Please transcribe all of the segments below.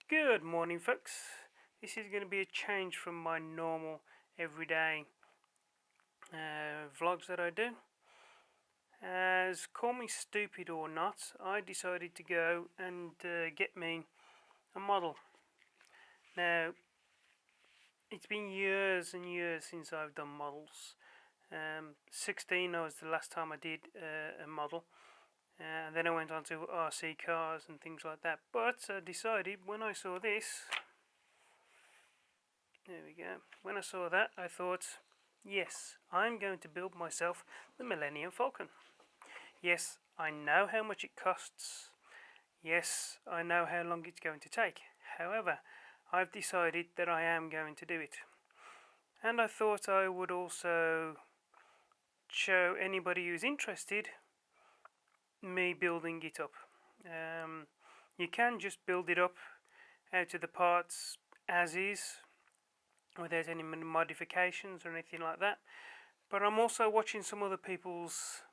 Good morning, folks. This is going to be a change from my normal everyday vlogs that I do. As call me stupid or not, I decided to go and get me a model. Now, it's been years and years since I've done models. 16 was the last time I did a model. And then I went on to RC cars and things like that. But I decided when I saw this, there we go. When I saw that, I thought, yes, I'm going to build myself the Millennium Falcon. Yes, I know how much it costs. Yes, I know how long it's going to take. However, I've decided that I am going to do it. And I thought I would also show anybody who's interested me building it up. You can just build it up out of the parts as is, without any modifications or anything like that. But I'm also watching some other people's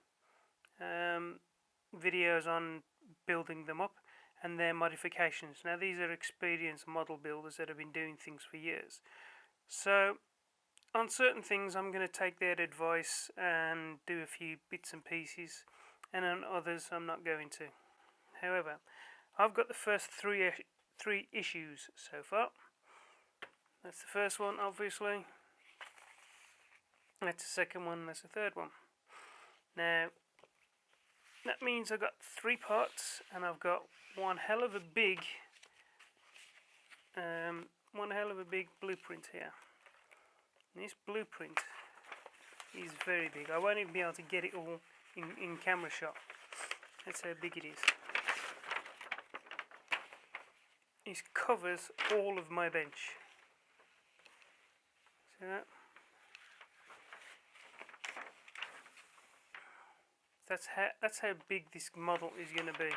videos on building them up and their modifications. Now these are experienced model builders that have been doing things for years. So on certain things I'm going to take their advice and do a few bits and pieces, and on others I'm not going to. However, I've got the first three issues so far. That's the first one, obviously. That's the second one, that's the third one. Now, that means I've got 3 parts, and I've got one hell of a big blueprint here. And this blueprint is very big. I won't even be able to get it all in camera shot. That's how big it is. It covers all of my bench. See that? That's how big this model is going to be.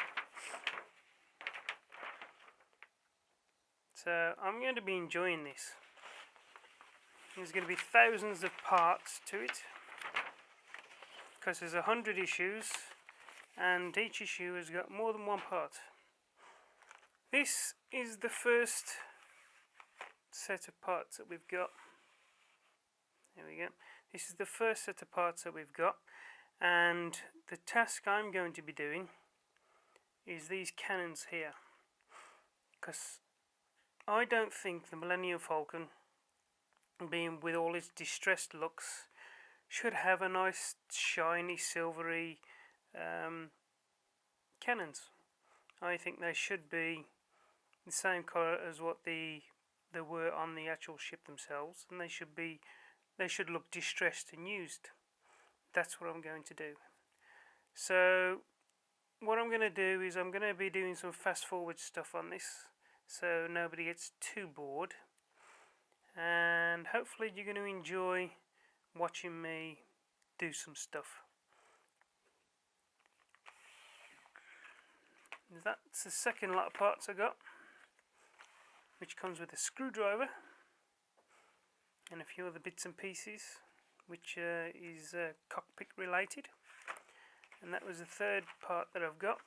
So I'm going to be enjoying this. There's going to be thousands of parts to it, because there's 100 issues, and each issue has got more than one part. This is the first set of parts that we've got. There we go. This is the first set of parts that we've got, and the task I'm going to be doing is these cannons here, because I don't think the Millennium Falcon, being with all its distressed looks, should have a nice shiny silvery cannons. I think they should be the same colour as what they were on the actual ship themselves, and they should look distressed and used. That's what I'm going to do. So what I'm going to do is I'm going to be doing some fast forward stuff on this, so nobody gets too bored, and hopefully you're going to enjoy watching me do some stuff. That's the second lot of parts I got, which comes with a screwdriver and a few other bits and pieces, which is cockpit related. And that was the third part that I've got,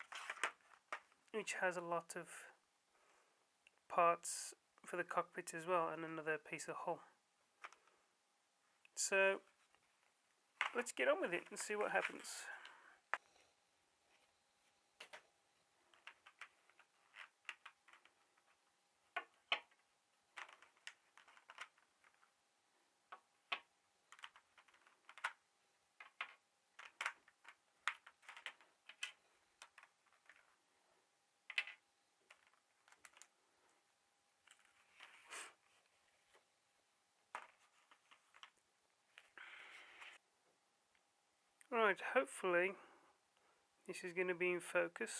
which has a lot of parts for the cockpit as well, and another piece of hull. So let's get on with it and see what happens. Right, hopefully this is going to be in focus.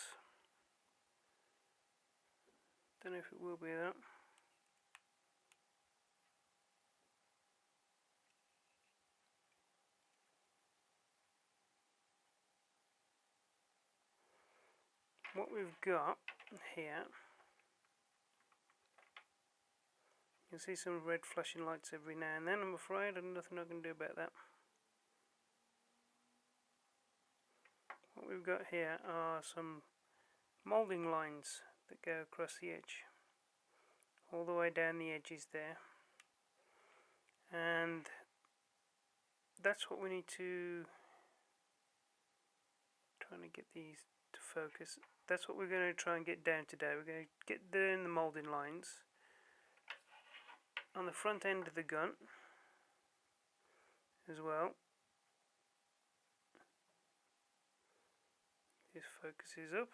Don't know if it will be that. What we've got here, you'll see some red flashing lights every now and then. I'm afraid there's nothing I can do about that. What we've got here are some moulding lines that go across the edge. all the way down the edges there, and that's what we need to trying to get these to focus. That's what we're going to try and get down today. We're going to get down the moulding lines on the front end of the gun as well. This focuses up.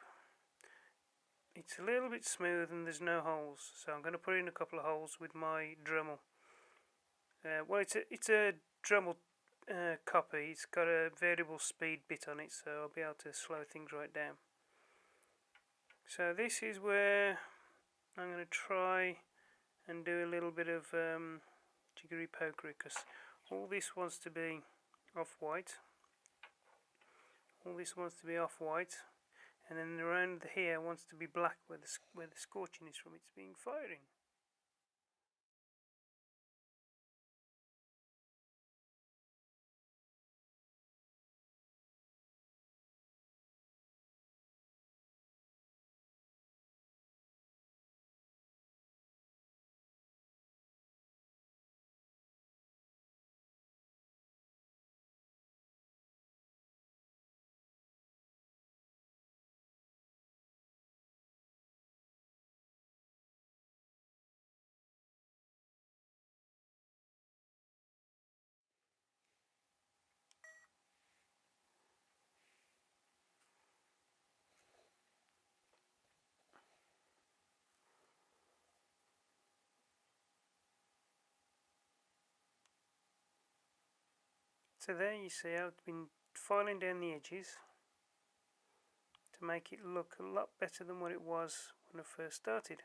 It's a little bit smooth and there's no holes, so I'm going to put in a couple of holes with my Dremel. Well, it's a Dremel copy. It's got a variable speed bit on it, so I'll be able to slow things right down. So this is where I'm going to try and do a little bit of jiggery pokery, because all this wants to be off-white. All this wants to be off-white, and then around here wants to be black where the scorching is from it's being firing. So there you see I've been filing down the edges to make it look a lot better than what it was when I first started.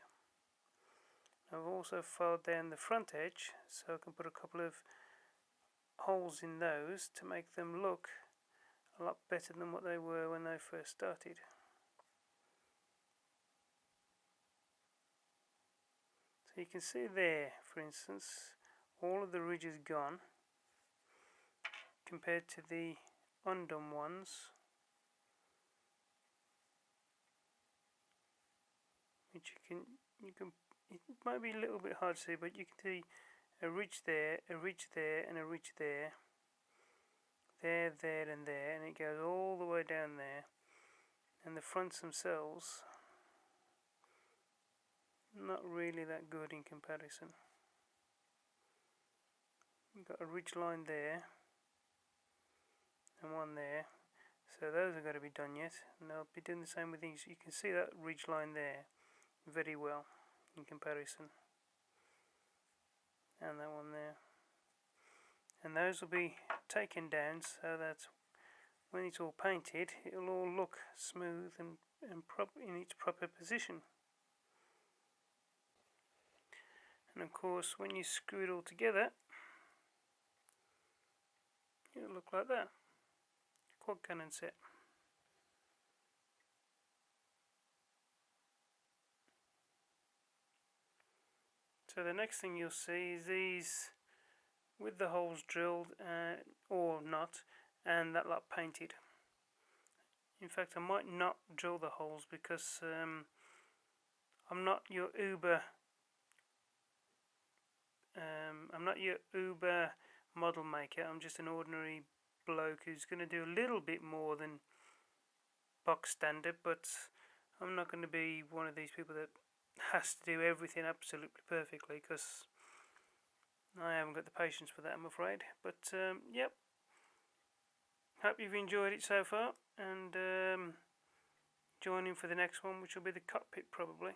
I've also filed down the front edge so I can put a couple of holes in those to make them look a lot better than what they were when they first started. So you can see there, for instance, all of the ridge is gone compared to the undone ones. Which you can it might be a little bit hard to see, but you can see a ridge there, a ridge there, and a ridge there, there, and there, and it goes all the way down there. And the fronts themselves, not really that good in comparison. We've got a ridge line there and one there, so those are going to be done yet, and I'll be doing the same with these. You can see that ridge line there very well in comparison, and that one there, and those will be taken down so that when it's all painted it'll all look smooth and in its proper position. And of course when you screw it all together it'll look like that. Quad cannon set. So the next thing you'll see is these with the holes drilled or not, and that lot painted. In fact, I might not drill the holes because I'm not your uber model maker. I'm just an ordinary bloke who's going to do a little bit more than box standard, but I'm not going to be one of these people that has to do everything absolutely perfectly, because I haven't got the patience for that, I'm afraid. But yep, hope you've enjoyed it so far, and join in for the next one, which will be the cockpit probably.